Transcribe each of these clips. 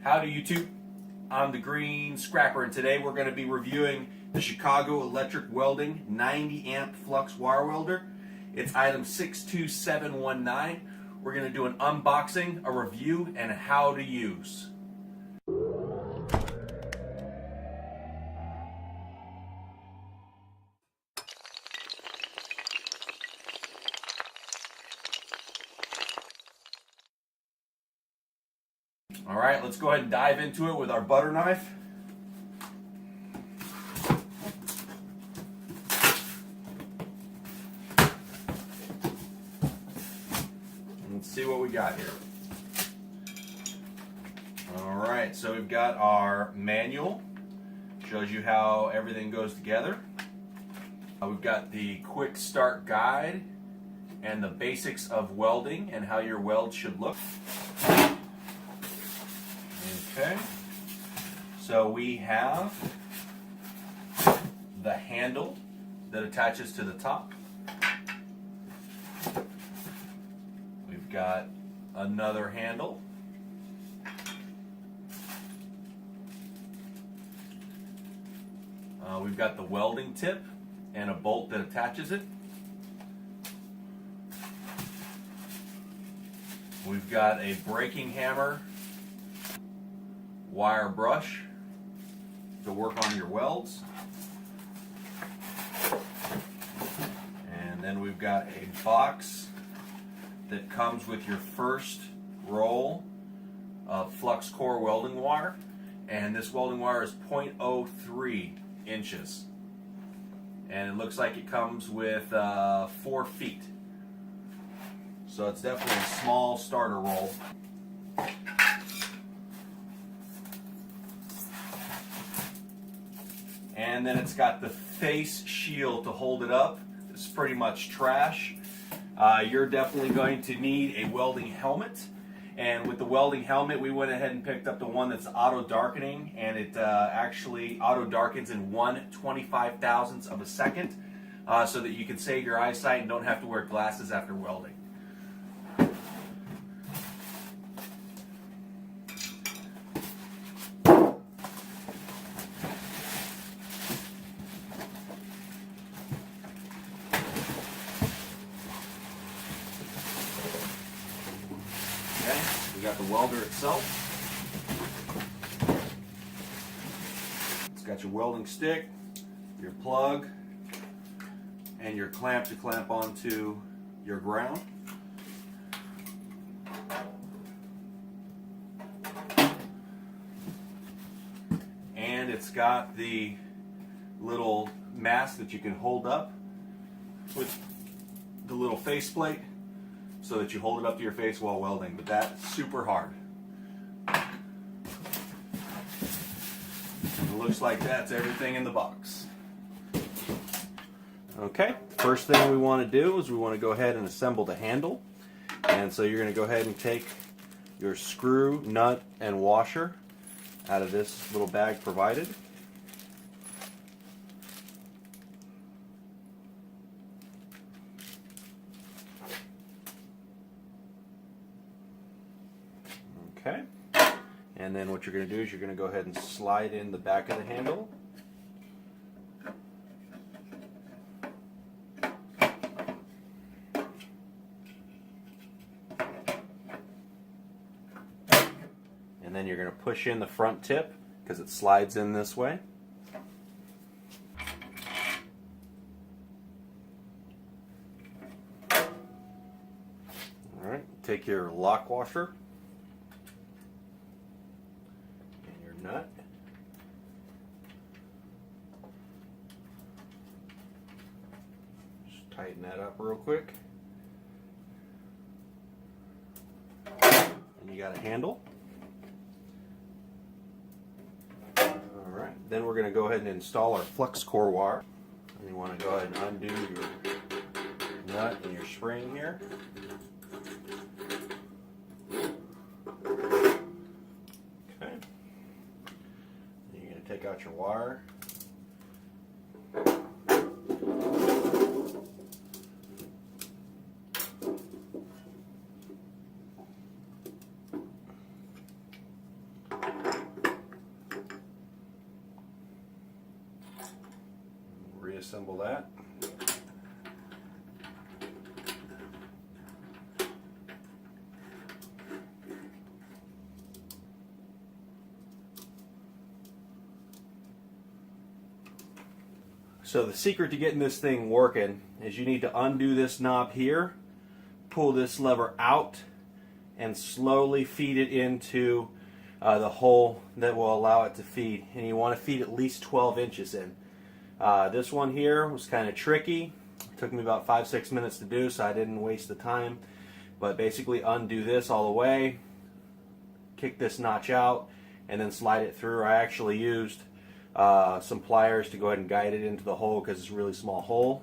Howdy YouTube, I'm the Green Scrapper, and today we're going to be reviewing the Chicago Electric Welding 90 amp flux wire welder. It's item 62719. We're going to do an unboxing, a review, and how to use. Alright, let's go ahead and dive into it with our butter knife. Let's see what we got here. Alright, so we've got our manual. Shows you how everything goes together. We've got the quick start guide and the basics of welding and how your weld should look. Okay, so we have the handle that attaches to the top. We've got another handle. We've got the welding tip and a bolt that attaches it. We've got a braking hammer, wire brush to work on your welds, and then we've got a box that comes with your first roll of flux core welding wire, and this welding wire is 0.03 inches, and it looks like it comes with 4 feet, so it's definitely a small starter roll. And then it's got the face shield to hold it up. It's pretty much trash. You're definitely going to need a welding helmet. And with the welding helmet, we went ahead and picked up the one that's auto darkening, and it actually auto darkens in 1/25,000th of a second, so that you can save your eyesight and don't have to wear glasses after welding. We got the welder itself. It's got your welding stick, your plug, and your clamp to clamp onto your ground. And it's got the little mask that you can hold up with the little faceplate, so that you hold it up to your face while welding, but that's super hard. It looks like that's everything in the box. Okay, first thing we want to do is we want to go ahead and assemble the handle. And so you're going to go ahead and take your screw, nut, and washer out of this little bag provided. Okay, and then what you're going to do is you're going to go ahead and slide in the back of the handle. And then you're going to push in the front tip because it slides in this way. All right, take your lock washer nut. Just tighten that up real quick. And you got a handle. Alright, then we're going to go ahead and install our flux core wire. And you want to go ahead and undo your nut and your spring here. Take out your wire. reassemble that. So the secret to getting this thing working is you need to undo this knob here, pull this lever out, and slowly feed it into the hole that will allow it to feed. And you want to feed at least 12 inches in. This one here was kind of tricky. It took me about 5-6 minutes to do, so I didn't waste the time. But basically undo this all the way, kick this notch out, and then slide it through. I actually used some pliers to go ahead and guide it into the hole because it's a really small hole,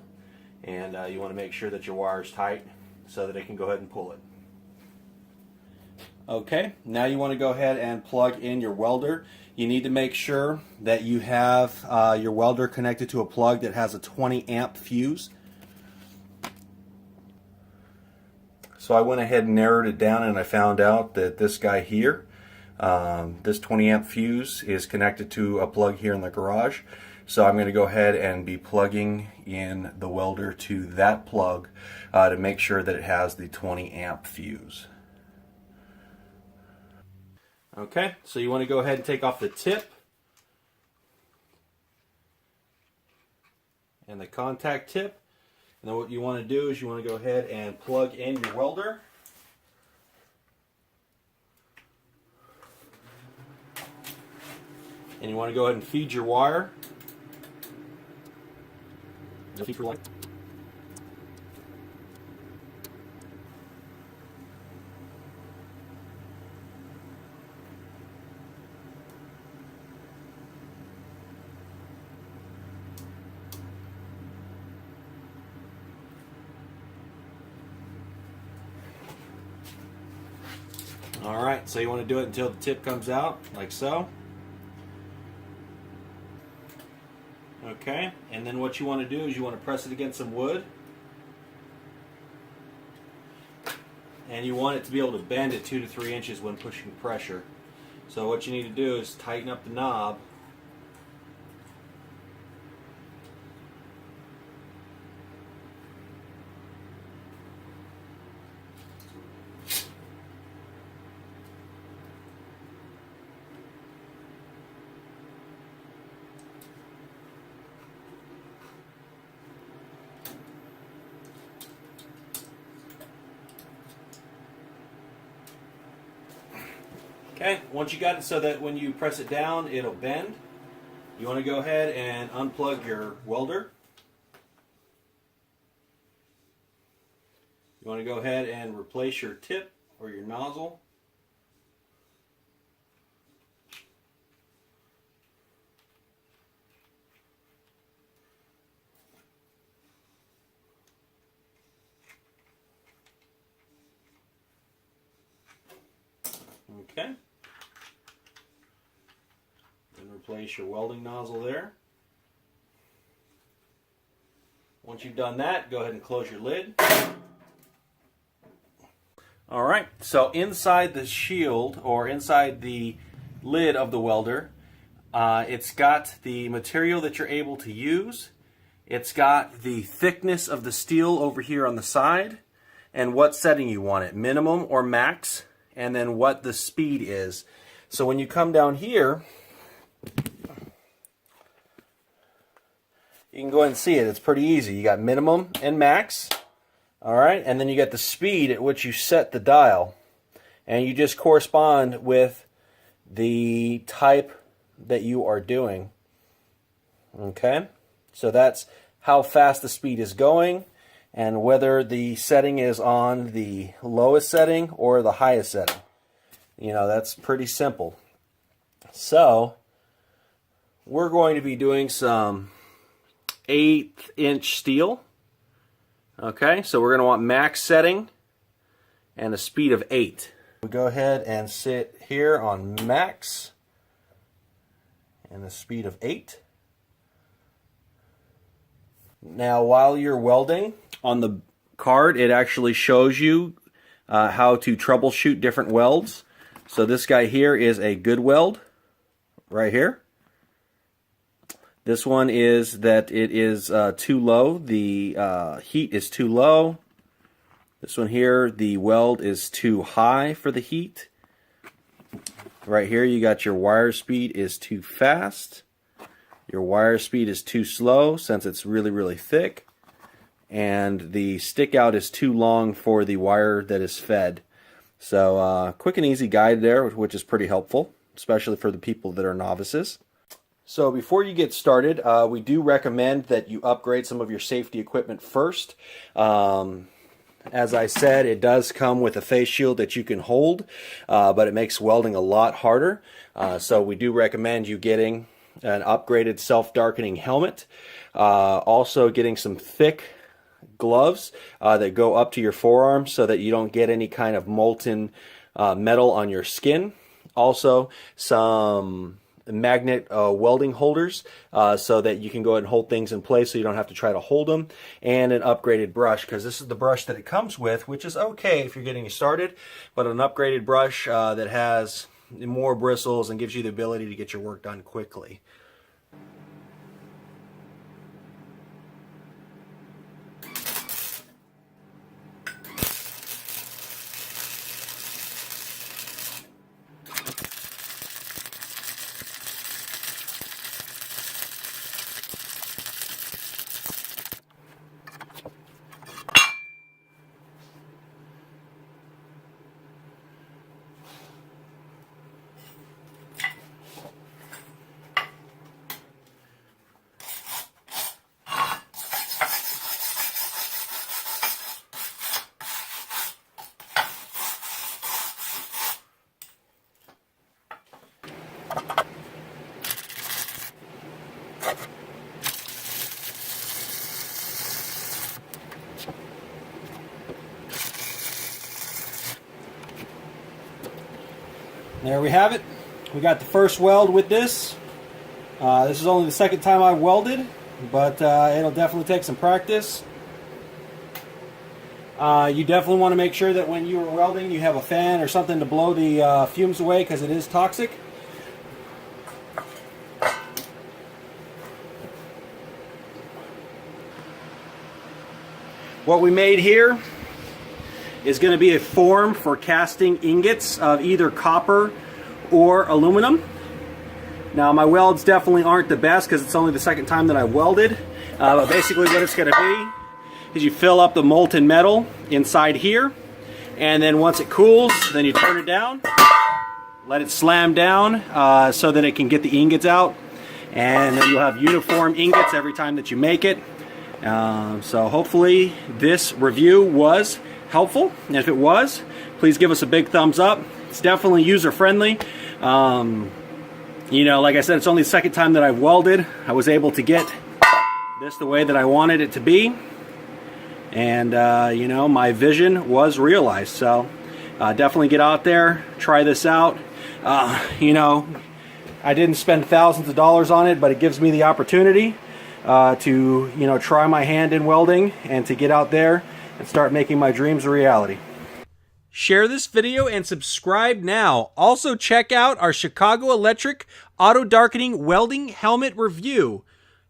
and you want to make sure that your wire is tight so that it can go ahead and pull it. Okay, now you want to go ahead and plug in your welder. You need to make sure that you have your welder connected to a plug that has a 20 amp fuse. So I went ahead and narrowed it down, and I found out that this guy here, this 20 amp fuse is connected to a plug here in the garage. So I'm going to go ahead and be plugging in the welder to that plug to make sure that it has the 20 amp fuse. Okay, so you want to go ahead and take off the tip and the contact tip. And then what you want to do is you want to go ahead and plug in your welder. And you want to go ahead and feed your wire. Feed your light. Alright, so you want to do it until the tip comes out, like so. Okay, and then what you want to do is you want to press it against some wood. And you want it to be able to bend at 2 to 3 inches when pushing pressure. So what you need to do is tighten up the knob. Okay, once you got it so that when you press it down, it'll bend, you want to go ahead and unplug your welder. You want to go ahead and replace your tip or your nozzle. Okay. Then replace your welding nozzle there. Once you've done that, go ahead and close your lid. Alright, so inside the shield, or inside the lid of the welder, it's got the material that you're able to use. It's got the thickness of the steel over here on the side, and what setting you want it, minimum or max, and then what the speed is. So when you come down here, you can go ahead and see it. It's pretty easy. You got minimum and max. Alright, and then you got the speed at which you set the dial. And you just correspond with the type that you are doing. Okay? So that's how fast the speed is going, and whether the setting is on the lowest setting or the highest setting. You know, that's pretty simple. So, we're going to be doing some 1/8" steel. Okay, so we're going to want max setting and a speed of 8. We go ahead and sit here on max and a speed of 8. Now, while you're welding, on the card it actually shows you how to troubleshoot different welds. So this guy here is a good weld, right here. This one is that it is too low. The heat is too low. This one here, the weld is too high for the heat. Right here you got your wire speed is too fast. Your wire speed is too slow since it's really, really thick. And the stick out is too long for the wire that is fed. So quick and easy guide there, which is pretty helpful, especially for the people that are novices. So before you get started, we do recommend that you upgrade some of your safety equipment first. As I said, it does come with a face shield that you can hold, but it makes welding a lot harder. So we do recommend you getting an upgraded self-darkening helmet. Also getting some thick gloves that go up to your forearm so that you don't get any kind of molten metal on your skin. Also some magnet welding holders so that you can go ahead and hold things in place so you don't have to try to hold them, and an upgraded brush, because this is the brush that it comes with, which is okay if you're getting started, but an upgraded brush that has more bristles and gives you the ability to get your work done quickly. There we have it. We got the first weld with this. This is only the second time I've welded, but it'll definitely take some practice. You definitely want to make sure that when you are welding you have a fan or something to blow the fumes away, because it is toxic. What we made here is going to be a form for casting ingots of either copper or aluminum. Now my welds definitely aren't the best because it's only the second time that I welded, but basically what it's going to be is you fill up the molten metal inside here, and then once it cools, then you turn it down, let it slam down so that it can get the ingots out, and then you'll have uniform ingots every time that you make it. So hopefully this review was helpful, and if it was, please give us a big thumbs up. It's definitely user friendly. You know, like I said, it's only the second time that I've welded. I was able to get this the way that I wanted it to be, and you know, my vision was realized. So definitely get out there, try this out. You know, I didn't spend thousands of dollars on it, but it gives me the opportunity to, you know, try my hand in welding and to get out there and start making my dreams a reality. Share this video and subscribe now. Also check out our Chicago Electric Auto Darkening Welding Helmet Review.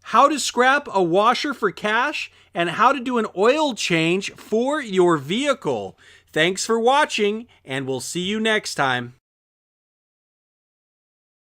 How to scrap a washer for cash, and how to do an oil change for your vehicle. Thanks for watching, and we'll see you next time.